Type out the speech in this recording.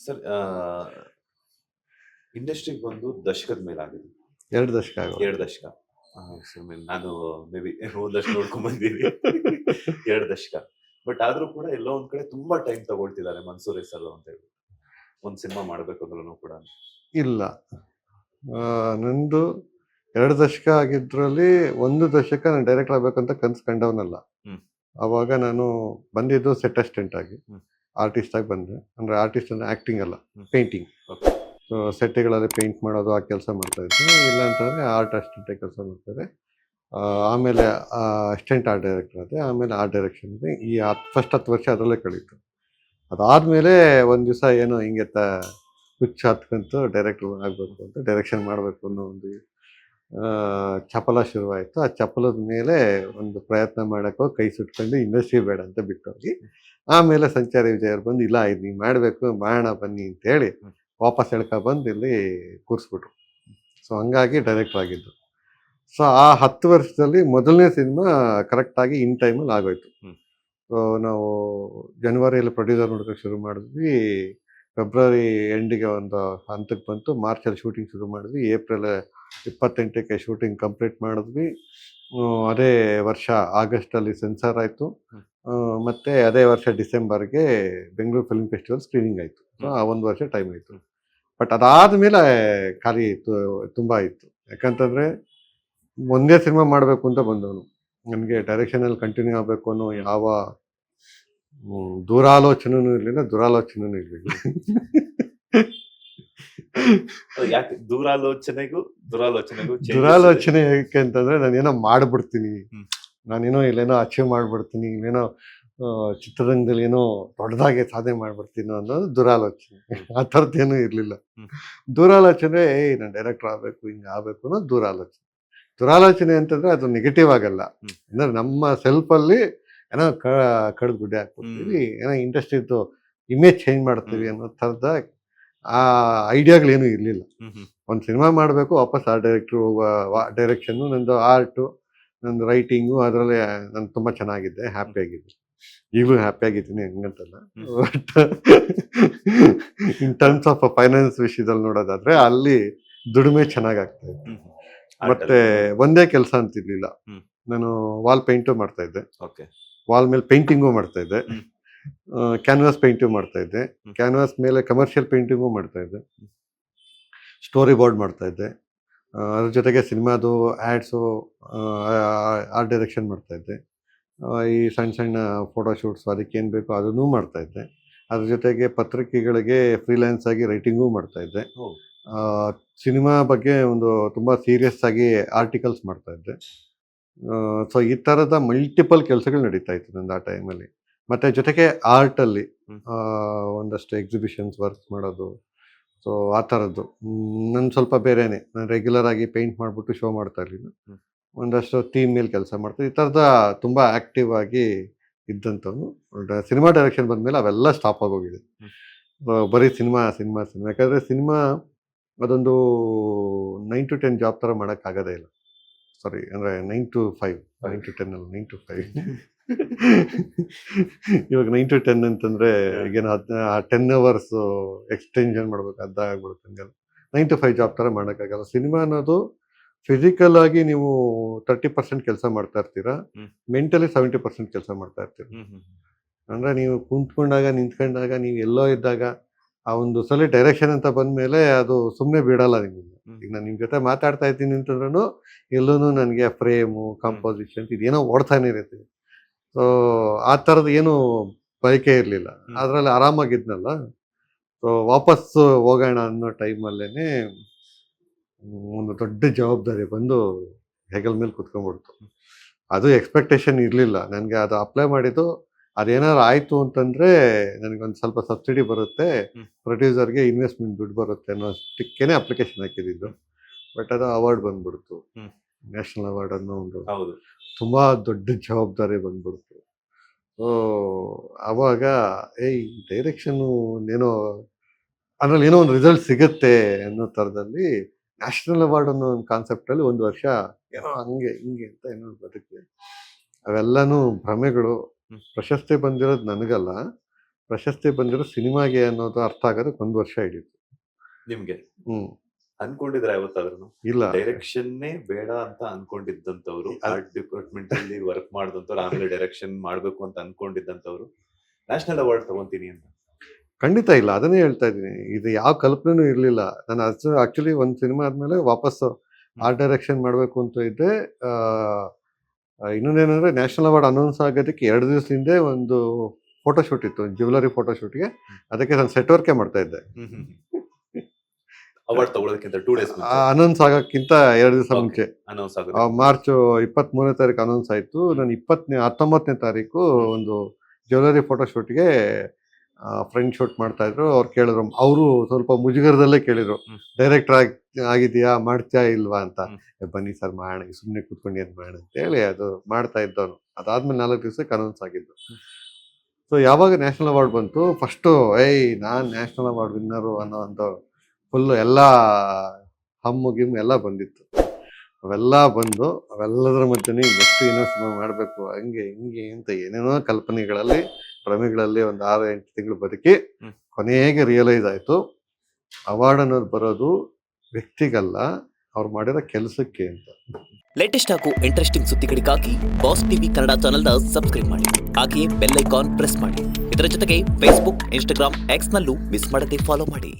Sir ಇಂಡಸ್ಟ್ರಿಗೆ ಬಂದು ದಶಕದ ಮೇಲಾಗಿದೆ. 2 ದಶಕ ಆಗೋದು. 2 ದಶಕ. ಸರ್ ನಾನು ಮೇ ಬಿ ಒಂದಷ್ಟು ನೋಡ್ಕೊಂಡ್ ಬಂದೀನಿ. 2 ದಶಕ. ಬಟ್ ಆದ್ರೂ ಕೂಡ ಎಲ್ಲೋ ಒಂದ್ ಕಡೆ ತುಂಬಾ ಟೈಮ್ ತಗೊಳ್ತಿದ್ದಾರೆ ಮನ್ಸೂರಿ ಸರ್ ಅಂತ ಹೇಳಿ. ಒಂದ್ ಸಿನಿಮಾ ಮಾಡ್ಬೇಕಂದ್ರೂ ಕೂಡ. ಇಲ್ಲ. ನಂದು 2 ದಶಕ ಆಗಿದ್ರಲ್ಲಿ 1 ದಶಕ ನಾನು ಡೈರೆಕ್ಟರ್ ಆಗ್ಬೇಕಂತ ಕನ್ಸು ಕಂಡವನಲ್ಲ. ಅವಾಗ ನಾನು ಬಂದಿದ್ದು ಸೆಟ್ ಅಸಿಸ್ಟೆಂಟ್ ಆಗಿ, ಆರ್ಟಿಸ್ಟ್ ಆಗಿ ಬಂದೆ. ಅಂದ್ರೆ ಆರ್ಟಿಸ್ಟ್ ಅಂದ್ರೆ ಆಕ್ಟಿಂಗ್ ಅಲ್ಲ, ಪೇಂಟಿಂಗ್. ಸೊ ಸೆಟ್ಗಳಲ್ಲಿ ಪೇಂಟ್ ಮಾಡೋದು ಆ ಕೆಲಸ ಮಾಡ್ತಾ ಇದ್ದೆ. ಇಲ್ಲ ಅಂತಂದ್ರೆ ಆರ್ಟ್ ಅಸಿಸ್ಟೆಂಟ್ ಕೆಲಸ ಮಾಡ್ತಾರೆ. ಆಮೇಲೆ ಅಸಿಸ್ಟೆಂಟ್ ಆರ್ಟ್ ಡೈರೆಕ್ಟರ್ ಆದೆ. ಆಮೇಲೆ ಆರ್ಟ್ ಡೈರೆಕ್ಷನ್ ಈ ಫಸ್ಟ್ 10 ವರ್ಷ ಅದರಲ್ಲೇ ಕಳೀತು. ಅದಾದ್ಮೇಲೆ ಒಂದ್ ದಿವಸ ಏನೋ ಹಿಂಗೆ ಹುಚ್ಚ ಹತ್ಕಂತು ಡೈರೆಕ್ಟರ್ ಆಗಬೇಕು ಅಂತ, ಡೈರೆಕ್ಷನ್ ಮಾಡಬೇಕು ಅನ್ನೋ ಒಂದು ಚಪಲ ಶುರುವಾಯಿತು. ಆ ಚಪಲದ ಮೇಲೆ ಒಂದು ಪ್ರಯತ್ನ ಮಾಡೋಕ್ಕೋ ಕೈ ಸುಟ್ಕೊಂಡು ಇಂಡಸ್ಟ್ರಿ ಬೇಡ ಅಂತ ಬಿಟ್ಟೋಗಿ, ಆಮೇಲೆ ಸಂಚಾರಿ ವಿಜಯ್ ಅವ್ರು ಬಂದು ಇಲ್ಲ ಇದು ನೀವು ಮಾಡಬೇಕು, ಮಾಡೋಣ ಬನ್ನಿ ಅಂತೇಳಿ ವಾಪಸ್ ಬಂದು ಇಲ್ಲಿ ಕೂರಿಸ್ಬಿಟ್ರು. ಸೊ ಹಂಗಾಗಿ ಡೈರೆಕ್ಟರ್ ಆಗಿದ್ದು. ಸೊ ಆ 10 ವರ್ಷದಲ್ಲಿ ಮೊದಲನೇ ಸಿನಿಮಾ ಕರೆಕ್ಟಾಗಿ ಇನ್ ಟೈಮಲ್ಲಿ ಆಗೋಯ್ತು. ಸೊ ನಾವು ಜನವರಿಯಲ್ಲಿ ಪ್ರೊಡ್ಯೂಸರ್ ನೋಡೋಕೆ ಶುರು ಮಾಡಿದ್ವಿ. ಫೆಬ್ರವರಿ ಎಂಡಿಗೆ ಒಂದು ಹಂತಕ್ಕೆ ಬಂತು. ಮಾರ್ಚಲ್ಲಿ ಶೂಟಿಂಗ್ ಶುರು ಮಾಡಿದ್ವಿ. ಏಪ್ರಿಲ್ 28ಕ್ಕೆ ಶೂಟಿಂಗ್ ಕಂಪ್ಲೀಟ್ ಮಾಡಿದ್ವಿ. ಅದೇ ವರ್ಷ ಆಗಸ್ಟಲ್ಲಿ ಸೆನ್ಸಾರ್ ಆಯಿತು. ಮತ್ತು ಅದೇ ವರ್ಷ ಡಿಸೆಂಬರ್ಗೆ ಬೆಂಗಳೂರು ಫಿಲ್ಮ್ ಫೆಸ್ಟಿವಲ್ ಸ್ಕ್ರೀನಿಂಗ್ ಆಯಿತು. ಸೊ ಆ ಒಂದು ವರ್ಷ ಟೈಮ್ ಆಯಿತು. ಬಟ್ ಅದಾದಮೇಲೆ ಖಾಲಿ ತುಂಬ ಇತ್ತು. ಯಾಕಂತಂದರೆ ಒಂದೇ ಸಿನಿಮಾ ಮಾಡಬೇಕು ಅಂತ ಬಂದವನು. ನನಗೆ ಡೈರೆಕ್ಷನಲ್ಲಿ ಕಂಟಿನ್ಯೂ ಆಗಬೇಕು ಅನ್ನೋ ಯಾವ ದೂರಾಲೋಚನೆನೂ ಇರಲಿಲ್ಲ, ದುರಾಲೋಚನೆನೂ ಇರಲಿಲ್ಲ. ಯಾಕೆ ದುರಾಲೋಚನೆ ಯಾಕೆ ಅಂತಂದ್ರೆ ನಾನೇನೋ ಮಾಡ್ಬಿಡ್ತೀನಿ, ನಾನೇನೋ ಇಲ್ಲೇನೋ ಅಚೀವ್ ಮಾಡ್ಬಿಡ್ತೀನಿ, ಇಲ್ಲೇನೋ ಚಿತ್ರರಂಗದಲ್ಲಿ ಏನೋ ದೊಡ್ಡದಾಗಿ ಸಾಧನೆ ಮಾಡ್ಬಿಡ್ತೀನಿ ಅನ್ನೋದು ದುರಾಲೋಚನೆ. ಆ ಥರದ್ದೇನೂ ಇರಲಿಲ್ಲ. ದುರಾಲೋಚನೆ ನಾನು ಡೈರೆಕ್ಟರ್ ಆಗಬೇಕು, ಹಿಂಗೆ ಆಗಬೇಕು ಅನ್ನೋದು ದುರಾಲೋಚನೆ. ದುರಾಲೋಚನೆ ಅಂತಂದ್ರೆ ಅದು ನೆಗೆಟಿವ್ ಆಗಲ್ಲ. ಅಂದ್ರೆ ನಮ್ಮ ಸೆಲ್ಫಲ್ಲಿ ಏನೋ ಕಡ್ದು ಗುಡ್ಡೆ ಹಾಕ್ಬಿಡ್ತೀವಿ, ಏನೋ ಇಂಡಸ್ಟ್ರಿದು ಇಮೇಜ್ ಚೇಂಜ್ ಮಾಡ್ತೀವಿ ಅನ್ನೋ ಥರದ ಆ ಐಡಿಯಾಗಳೇನು ಇರಲಿಲ್ಲ. ಒಂದು ಸಿನಿಮಾ ಮಾಡಬೇಕು, ವಾಪಸ್ ಆ ಡೈರೆಕ್ಟ್ರು ಡೈರೆಕ್ಷನ್ನು, ನಂದು ಆರ್ಟು, ನಂದು ರೈಟಿಂಗು, ಅದರಲ್ಲೇ ನಾನು ತುಂಬ ಚೆನ್ನಾಗಿದ್ದೆ, ಹ್ಯಾಪಿ ಆಗಿದ್ದೆ. ಈಗಲೂ ಹ್ಯಾಪಿ ಆಗಿದ್ದೀನಿ, ಹಂಗಂತಲ್ಲ. But in terms of finance ವಿಷಯದಲ್ಲಿ ನೋಡೋದಾದ್ರೆ ಅಲ್ಲಿ ದುಡಿಮೆ ಚೆನ್ನಾಗಾಗ್ತಾ ಇತ್ತು. ಮತ್ತೆ ಒಂದೇ ಕೆಲಸ ಅಂತಿರ್ಲಿಲ್ಲ. ನಾನು ವಾಲ್ ಪೇಂಟು ಮಾಡ್ತಾ ಇದ್ದೆ, ವಾಲ್ ಮೇಲೆ ಪೇಂಟಿಂಗು ಮಾಡ್ತಾ ಇದ್ದೆ, ಕ್ಯಾನ್ವಾಸ್ ಪೇಂಟಿಂಗ್ ಮಾಡ್ತಾ ಇದ್ದೆ, ಕ್ಯಾನ್ವಾಸ್ ಮೇಲೆ ಕಮರ್ಷಿಯಲ್ ಪೇಂಟಿಂಗು ಮಾಡ್ತಾ ಇದ್ದೆ, ಸ್ಟೋರಿ ಬೋರ್ಡ್ ಮಾಡ್ತಾ ಇದ್ದೆ, ಅದ್ರ ಜೊತೆಗೆ ಸಿನಿಮಾದು ಆ್ಯಡ್ಸು, ಆರ್ಟ್ ಡೈರೆಕ್ಷನ್ ಮಾಡ್ತಾ ಇದ್ದೆ, ಈ ಸಣ್ಣ ಸಣ್ಣ ಫೋಟೋಶೂಟ್ಸು ಅದಕ್ಕೇನು ಬೇಕೋ ಅದನ್ನೂ ಮಾಡ್ತಾ ಇದ್ದೆ. ಅದ್ರ ಜೊತೆಗೆ ಪತ್ರಿಕೆಗಳಿಗೆ ಫ್ರೀಲ್ಯಾನ್ಸ್ ಆಗಿ ರೈಟಿಂಗೂ ಮಾಡ್ತಾ ಇದ್ದೆ. ಸಿನಿಮಾ ಬಗ್ಗೆ ಒಂದು ತುಂಬ ಸೀರಿಯಸ್ ಆಗಿ ಆರ್ಟಿಕಲ್ಸ್ ಮಾಡ್ತಾ ಇದ್ದೆ. ಸೊ ಈ ಥರದ ಮಲ್ಟಿಪಲ್ ಕೆಲಸಗಳು ನಡೀತಾ ಇತ್ತು ನಂದು ಆ ಟೈಮಲ್ಲಿ. ಮತ್ತು ಜೊತೆಗೆ ಆರ್ಟಲ್ಲಿ ಒಂದಷ್ಟು ಎಕ್ಸಿಬಿಷನ್ಸ್ ವರ್ಕ್ ಮಾಡೋದು. ಸೊ ಆ ಥರದ್ದು ನನ್ನ ಸ್ವಲ್ಪ ಬೇರೆಯೇ. ನಾನು ರೆಗ್ಯುಲರ್ ಆಗಿ ಪೇಂಟ್ ಮಾಡಿಬಿಟ್ಟು ಶೋ ಮಾಡ್ತಾ ಇರಲಿಲ್ಲ. ಒಂದಷ್ಟು ಥೀಮ್ ಮೇಲೆ ಕೆಲಸ ಮಾಡ್ತಾ, ಈ ಥರದ ತುಂಬ ಆ್ಯಕ್ಟಿವ್ ಆಗಿ ಇದ್ದಂಥವನು. ಸಿನಿಮಾ ಡೈರೆಕ್ಷನ್ ಬಂದಮೇಲೆ ಅವೆಲ್ಲ ಸ್ಟಾಪ್ ಆಗೋಗಿದೆ. ಬರೀ ಸಿನಿಮಾ ಸಿನಿಮಾ ಸಿನಿಮಾ. ಯಾಕಂದರೆ ಸಿನಿಮಾ ಅದೊಂದು 9 to 10 ಜಾಬ್ ಥರ ಮಾಡೋಕ್ಕಾಗೋದೇ ಇಲ್ಲ. ಸಾರಿ, ಅಂದರೆ 9 to 5, 9 to 10 ಅಲ್ಲ, 9 to 5. ಇವಾಗ 9 to 10 ಅಂತಂದರೆ ಈಗೇನು 10 hours ಎಕ್ಸ್ಟೆನ್ಷನ್ ಮಾಡ್ಬೇಕು, ಅದಾಗ್ಬಿಡುತ್ತೆ. ಹಂಗಲ್ಲ, 9 to 5 ಜಾಬ್ ಥರ ಮಾಡೋಕ್ಕಾಗಲ್ಲ. ಸಿನಿಮಾ ಅನ್ನೋದು ಫಿಸಿಕಲ್ ಆಗಿ ನೀವು 30% ಕೆಲಸ ಮಾಡ್ತಾ ಇರ್ತೀರಾ, ಮೆಂಟಲಿ 70% ಕೆಲಸ ಮಾಡ್ತಾ ಇರ್ತೀರ. ಅಂದರೆ ನೀವು ಕುಂತ್ಕೊಂಡಾಗ, ನಿಂತ್ಕೊಂಡಾಗ, ನೀವು ಎಲ್ಲೋ ಇದ್ದಾಗ, ಆ ಒಂದು ಸಲ ಡೈರೆಕ್ಷನ್ ಅಂತ ಬಂದಮೇಲೆ ಅದು ಸುಮ್ಮನೆ ಬಿಡಲ್ಲ ನಿಮ್ಮನ್ನು. ಈಗ ನಾನು ನಿಮ್ಮ ಜೊತೆ ಮಾತಾಡ್ತಾ ಇದ್ದೀನಿ ಅಂತಂದ್ರೂ ಎಲ್ಲೂ ನನಗೆ ಫ್ರೇಮು, ಕಂಪೋಸಿಷನ್ಸ್ ಇದೇನೋ ಓಡ್ತಾನೆ ಇರುತ್ತೆ. ಸೊ ಆ ಥರದ್ದು ಏನೂ ಬಯಕೆ ಇರಲಿಲ್ಲ. ಅದರಲ್ಲಿ ಆರಾಮಾಗಿದ್ನಲ್ಲ. ಸೊ ವಾಪಸ್ಸು ಹೋಗೋಣ ಅನ್ನೋ ಟೈಮಲ್ಲೇ ಒಂದು ದೊಡ್ಡ ಜವಾಬ್ದಾರಿ ಬಂದು ಹೆಗಲ ಮೇಲೆ ಕುತ್ಕೊಂಡ್ಬಿಡ್ತು. ಅದು ಎಕ್ಸ್ಪೆಕ್ಟೇಷನ್ ಇರಲಿಲ್ಲ ನನಗೆ. ಅದು ಅಪ್ಲೈ ಮಾಡಿದ್ದು, ಅದೇನಾದ್ರು ಆಯಿತು ಅಂತಂದರೆ ನನಗೊಂದು ಸ್ವಲ್ಪ ಸಬ್ಸಿಡಿ ಬರುತ್ತೆ, ಪ್ರೊಡ್ಯೂಸರ್ಗೆ ಇನ್ವೆಸ್ಟ್ಮೆಂಟ್ ದುಡ್ಡು ಬರುತ್ತೆ ಅನ್ನೋ ಅಷ್ಟಕ್ಕೇ ಅಪ್ಲಿಕೇಶನ್ ಹಾಕಿದ್ದು. ಬಟ್ ಅದು ಅವಾರ್ಡ್ ಬಂದ್ಬಿಡ್ತು, ನ್ಯಾಷನಲ್ ಅವಾರ್ಡ್ ಅನ್ನೋ ಒಂದು ತುಂಬ ದೊಡ್ಡ ಜವಾಬ್ದಾರಿ ಬಂದ್ಬಿಡ್ತು. ಸೊ ಆವಾಗ ಡೈರೆಕ್ಷನ್ನು ಏನೋ ಅದರಲ್ಲಿ ಏನೋ ಒಂದು ರಿಸಲ್ಟ್ ಸಿಗುತ್ತೆ ಅನ್ನೋ ಥರದಲ್ಲಿ ನ್ಯಾಷನಲ್ ಅವಾರ್ಡ್ ಅನ್ನೋ ಒಂದು ಕಾನ್ಸೆಪ್ಟಲ್ಲಿ ಒಂದು ವರ್ಷ ಏನೋ ಹಂಗೆ ಹಿಂಗೆ ಅಂತ ಏನೋ ಬದುಕಿದೆ. ಅವೆಲ್ಲನೂ ಭ್ರಮೆಗಳು. ಪ್ರಶಸ್ತಿ ಬಂದಿರೋದು ನನಗಲ್ಲ, ಪ್ರಶಸ್ತಿ ಬಂದಿರೋ ಸಿನಿಮಾಗೆ ಅನ್ನೋದು ಅರ್ಥ ಆಗೋದಕ್ಕೆ 1 ವರ್ಷ ಹಿಡೀತು. ನಿಮ್ಗೆ ಹ್ಮ್ ಅನ್ಕೊಂಡಿದ್ರ ಯಾವತ್ತಾದ್ರೂ ಇಲ್ಲ ಡೈರೆಕ್ಷನ್ನೇ ಬೇಡ ಅಂತ ಅನ್ಕೊಂಡಿದ್ದಂತವ್ರು, ಆರ್ಟ್ ಡಿಪಾರ್ಟ್ಮೆಂಟ್ ಅಲ್ಲಿ ವರ್ಕ್ ಮಾಡಿದಂತವ್ರು, ಆಮೇಲೆ ಡೈರೆಕ್ಷನ್ ಮಾಡ್ಬೇಕು ಅಂತ ಅನ್ಕೊಂಡಿದ್ದಂತವ್ರು ನ್ಯಾಷನಲ್ ಅವಾರ್ಡ್ ತಗೊಂತೀನಿ ಅಂತ? ಖಂಡಿತ ಇಲ್ಲ, ಅದನ್ನೇ ಹೇಳ್ತಾ ಇದ್ದೀನಿ. ಇದು ಯಾವ ಕಲ್ಪನೆನೂ ಇರಲಿಲ್ಲ. ನಾನು ಆಕ್ಚುಲಿ ಒಂದು ಸಿನಿಮಾ ಆದ್ಮೇಲೆ ವಾಪಸ್ಸು ಆರ್ಟ್ ಡೈರೆಕ್ಷನ್ ಮಾಡಬೇಕು ಅಂತ ಇದ್ದೆ. ಇನ್ನೊಂದೇನಂದ್ರೆ ನ್ಯಾಷನಲ್ ಅವಾರ್ಡ್ ಅನೌನ್ಸ್ ಆಗೋದಕ್ಕೆ 2 ದಿವಸ ಹಿಂದೆ ಒಂದು ಫೋಟೋಶೂಟ್ ಇತ್ತು, ಜ್ಯುವೆಲರಿ ಫೋಟೋಶೂಟ್ಗೆ. ಅದಕ್ಕೆ ನಾನು ಸೆಟ್ ವರ್ಕೇ ಮಾಡ್ತಾ ಇದ್ದೆ. ಅವಾರ್ಡ್ ತಗೊಳ್ಳೋದಕ್ಕಿಂತ 2 ಡೇಸ್ ಅನೌನ್ಸ್ ಆಗೋಕ್ಕಿಂತ 2 ದಿವಸ ಮುಂಚೆ, ಅನೌನ್ಸ್ ಆಗುತ್ತೆ. ಮಾರ್ಚ್ 23ನೇ ತಾರೀಕು ಅನೌನ್ಸ್ ಆಯಿತು. ನಾನು 19ನೇ ತಾರೀಕು ಒಂದು ಜ್ಯುವೆಲರಿ ಫೋಟೋಶೂಟ್ಗೆ ಫ್ರೆಂಡ್ ಶೂಟ್ ಮಾಡ್ತಾ ಇದ್ರು. ಅವ್ರು ಕೇಳಿದ್ರು, ಅವರು ಸ್ವಲ್ಪ ಮುಜುಗರದಲ್ಲೇ ಕೇಳಿದ್ರು, ಡೈರೆಕ್ಟರ್ ಆಗಿದೆಯಾ, ಮಾಡ್ತೀಯಾ ಇಲ್ವಾ ಅಂತ. ಬನ್ನಿ ಸರ್ ಮಾಡೋಣ, ಸುಮ್ಮನೆ ಕೂತ್ಕೊಂಡು ಏನು ಮಾಡೋಣ ಅಂತ ಹೇಳಿ ಅದು ಮಾಡ್ತಾ ಇದ್ದವನು. ಅದಾದ್ಮೇಲೆ 4 ದಿವಸಕ್ಕೆ ಅನೌನ್ಸ್ ಆಗಿದ್ದು. ಸೊ ಯಾವಾಗ ನ್ಯಾಷನಲ್ ಅವಾರ್ಡ್ ಬಂತು, ಫಸ್ಟು ನಾನು ನ್ಯಾಷನಲ್ ಅವಾರ್ಡ್ ವಿನ್ನರು ಅನ್ನೋ ಅಂತ ಫುಲ್ಲು ಎಲ್ಲ ಹಮ್ಮು ಗಿಮ್ಮು ಎಲ್ಲ ಬಂದಿತ್ತು. ಅವೆಲ್ಲ ಬಂದು ಅವೆಲ್ಲದರ ಮಧ್ಯೆ ನೆಕ್ಸ್ಟ್ ಇನ್ನೊಂದು ಸಿನಿಮಾ ಮಾಡಬೇಕು, ಹಂಗೆ ಹಿಂಗೆ ಅಂತ ಏನೇನೋ ಕಲ್ಪನೆಗಳಲ್ಲಿ ಭ್ರಮೆಗಳಲ್ಲಿ ಒಂದು 6-8 ತಿಂಗಳು ಬದುಕಿ ಕೊನೆಗೆ ರಿಯಲೈಸ್ ಆಯಿತು, ಅವಾರ್ಡ್ ಅನ್ನೋದು ಬರೋದು ವ್ಯಕ್ತಿಗಲ್ಲ, ಅವ್ರು ಮಾಡಿರೋ ಕೆಲಸಕ್ಕೆ ಅಂತ. ಲೇಟೆಸ್ಟ್ ಹಾಗೂ ಇಂಟ್ರೆಸ್ಟಿಂಗ್ ಸುದ್ದಿಗಳಿಗಾಗಿ ಬಾಸ್ ಟಿವಿ ಕನ್ನಡ ಚಾನೆಲ್ನ ಸಬ್ಸ್ಕ್ರೈಬ್ ಮಾಡಿ. ಹಾಗೆಯೇ ಬೆಲ್ ಐಕಾನ್ ಪ್ರೆಸ್ ಮಾಡಿ. ಇದರ ಜೊತೆಗೆ ಫೇಸ್ಬುಕ್, ಇನ್ಸ್ಟಾಗ್ರಾಮ್, ಎಕ್ಸ್ನಲ್ಲೂ ಮಿಸ್ ಮಾಡದೆ ಫಾಲೋ ಮಾಡಿ.